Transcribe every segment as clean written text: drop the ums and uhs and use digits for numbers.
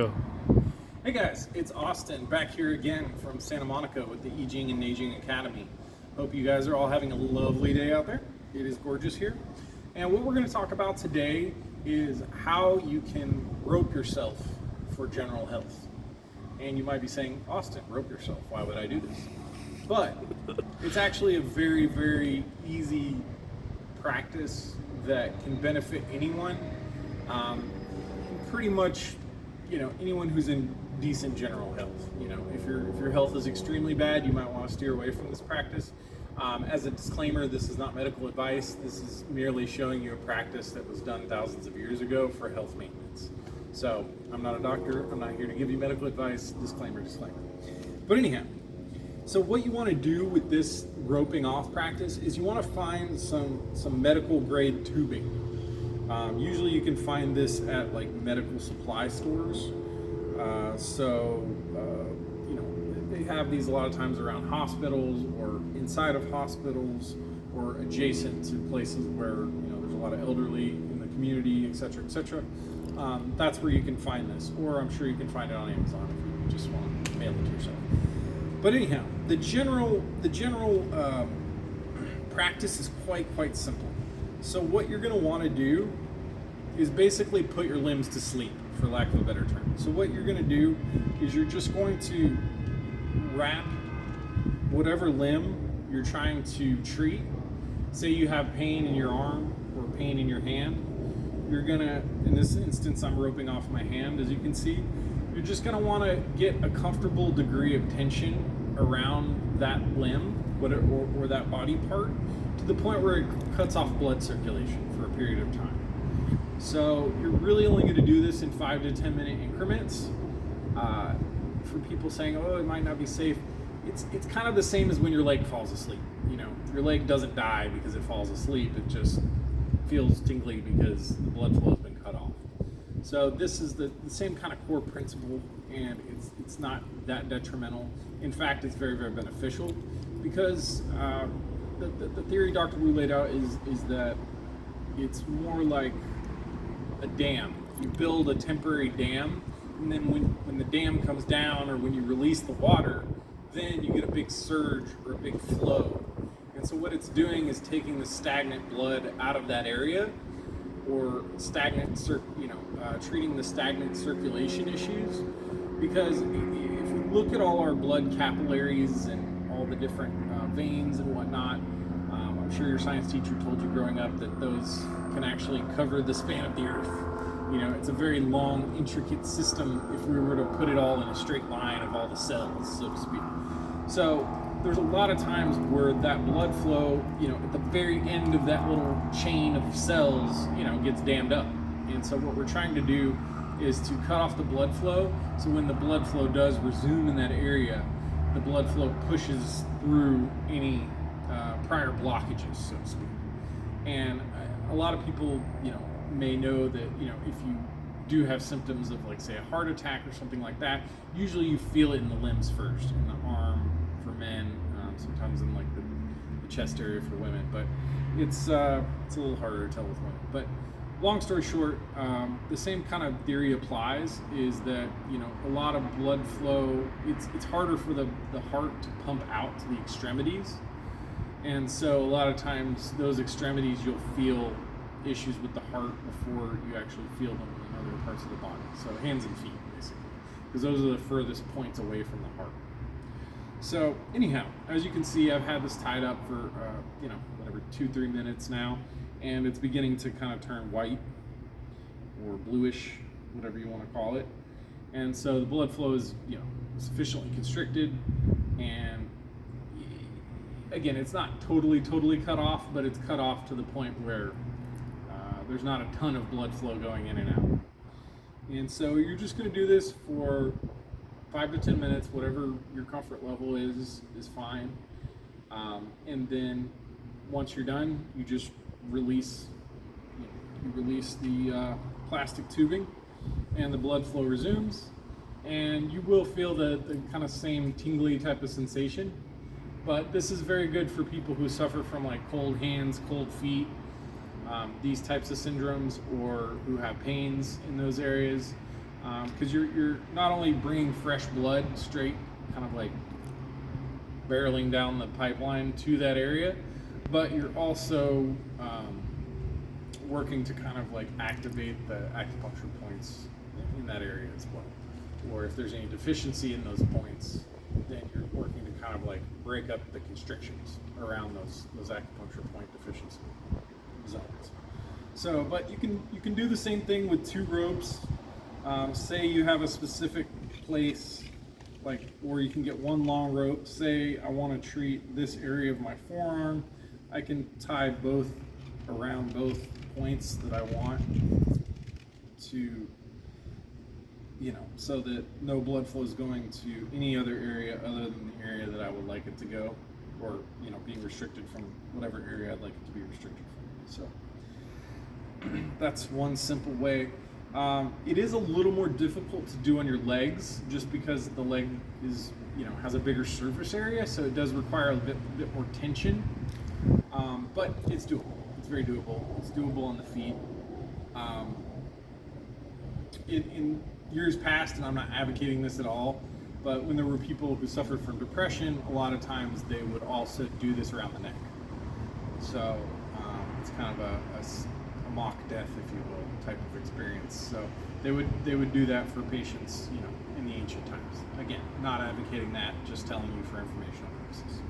Go. Hey guys, it's Austin back here again from Santa Monica with the I-Ching and I-Ching Academy. Hope you guys are all having a lovely day out there. It is gorgeous here. And what we're going to talk about today is how you can rope yourself for general health. And you might be saying, Austin, rope yourself, why would I do this? But it's actually a very, very easy practice that can benefit anyone. Pretty much, anyone who's in decent general health. If your health is extremely bad, you might want to steer away from this practice. As a disclaimer, this is not medical advice. This is merely showing you a practice that was done thousands of years ago for health maintenance. So I'm not a doctor. I'm not here to give you medical advice. Disclaimer, disclaimer. But anyhow, so what you want to do with this roping off practice is you want to find some medical grade tubing. Usually you can find this at like medical supply stores. They have these a lot of times around hospitals or inside of hospitals or adjacent to places where there's a lot of elderly in the community, etc., etc. That's where you can find this, or I'm sure you can find it on Amazon if you just want to mail it to yourself. But anyhow, the general practice is quite simple. So what you're going to want to do is basically put your limbs to sleep, for lack of a better term. So what you're going to do is you're just going to wrap whatever limb you're trying to treat. Say you have pain in your arm or pain in your hand. You're going to, in this instance, I'm roping off my hand, as you can see. You're just going to want to get a comfortable degree of tension around that limb or that body part to the point where it cuts off blood circulation for a period of time. So you're really only going to do this in 5 to 10 minute increments. For people saying, oh, it might not be safe, it's kind of the same as when your leg falls asleep. Your leg doesn't die because it falls asleep. It just feels tingly because the blood flow has been cut off. So this is the same kind of core principle, and it's not that detrimental. In fact, it's very, very beneficial because the theory Dr. Wu laid out is that it's more like a dam. You build a temporary dam, and then when the dam comes down or when you release the water, then you get a big surge or a big flow. And so what it's doing is taking the stagnant blood out of that area, or treating the stagnant circulation issues. Because if we look at all our blood capillaries and all the different veins and whatnot, I'm sure your science teacher told you growing up that those can actually cover the span of the earth. It's a very long, intricate system if we were to put it all in a straight line of all the cells, so to speak. So there's a lot of times where that blood flow, at the very end of that little chain of cells, gets dammed up. And so what we're trying to do is to cut off the blood flow, so when the blood flow does resume in that area, the blood flow pushes through any prior blockages, so to speak. And a lot of people, may know that, if you do have symptoms of, like, say, a heart attack or something like that, usually you feel it in the limbs first, in the arm for men, sometimes in, like, the chest area for women, but it's a little harder to tell with women. But long story short, the same kind of theory applies, is that, a lot of blood flow, it's harder for the heart to pump out to the extremities. And so a lot of times those extremities, you'll feel issues with the heart before you actually feel them in other parts of the body. So hands and feet, basically, because those are the furthest points away from the heart. So anyhow, as you can see, I've had this tied up for, 2-3 minutes now, and it's beginning to kind of turn white or bluish, whatever you want to call it. And so the blood flow is, sufficiently constricted, and again, it's not totally cut off, but it's cut off to the point where there's not a ton of blood flow going in and out. And so you're just going to do this for 5 to 10 minutes, whatever your comfort level is fine. And then once you're done, you just release the plastic tubing, and the blood flow resumes. And you will feel the kind of same tingly type of sensation. But this is very good for people who suffer from, like, cold hands, cold feet, these types of syndromes, or who have pains in those areas. because you're not only bringing fresh blood straight, kind of like barreling down the pipeline to that area, but you're also working to kind of like activate the acupuncture points in that area as well. Or if there's any deficiency in those points, then you're working to kind of like break up the constrictions around those acupuncture point deficiency zones. So, but you can do the same thing with 2 ropes. Say you have a specific place, like, or you can get 1 long rope. Say I want to treat this area of my forearm, I can tie both around both points that I want to, so that no blood flow is going to any other area other than the area that I would like it to go, or being restricted from whatever area I'd like it to be restricted from. So that's one simple way. It is a little more difficult to do on your legs, just because the leg is has a bigger surface area, so it does require a bit more tension. But it's doable. It's very doable. It's doable on the feet. In years past, and I'm not advocating this at all, but when there were people who suffered from depression, a lot of times they would also do this around the neck. So it's kind of a mock death, if you will, type of experience. So they would do that for patients, in the ancient times. Again, not advocating that, just telling you for informational purposes.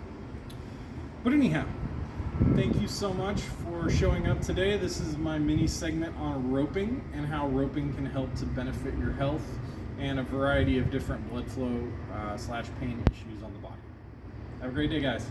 But anyhow, thank you so much for showing up today. This is my mini segment on roping and how roping can help to benefit your health and a variety of different blood flow / pain issues on the body. Have a great day, guys.